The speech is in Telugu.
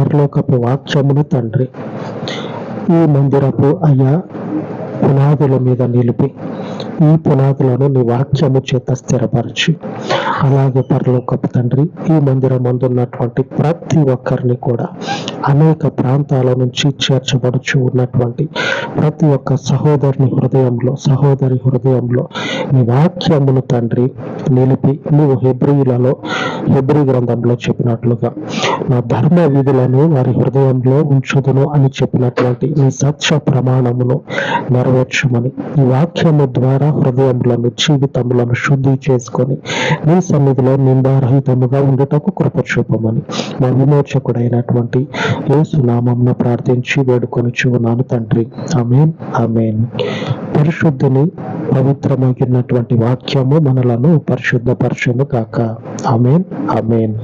పరలోకపు వాక్యమును తండ్రి ఈ మందిరపు అయ్యా పునాదుల మీద నిలిపి ఈ పునాదులను నీ వాక్యము చేత స్థిరపరచి, అలాగే పరలోకపు తండ్రి ఈ మందిరం అందున్నటువంటి ప్రతి ఒక్కరిని కూడా అనేక ప్రాంతాల నుంచి చేర్చబడుచు ఉన్నటువంటి ప్రతి ఒక్క సహోదరి హృదయంలో నీ వాక్యమును తండ్రి నిలిపి, నువ్వు హెబ్రీ గ్రంథంలో చెప్పినట్లుగా నా ధర్మ విధులను వారి హృదయంలో ఉంచుదును అని చెప్పినటువంటి నీ సత్య ప్రమాణమును నెరవేర్చమని, ఈ వాక్యము ద్వారా హృదయములను జీవితములను శుద్ధి చేసుకొని నీ సన్నిధిలో నిందారహితముగా ఉండుటకు కృప చూపమని మా విమోచకుడైనటువంటి యేసు నామమున ప్రార్థించి వేడుకొనుచు ఉన్నాను తండ్రి. ఆమేన్, ఆమేన్. పరిశుద్ధిని పవిత్రమైనటువంటి వాక్యము మనలను పరిశుద్ధపరచును కాక. ఆమేన్, ఆమేన్.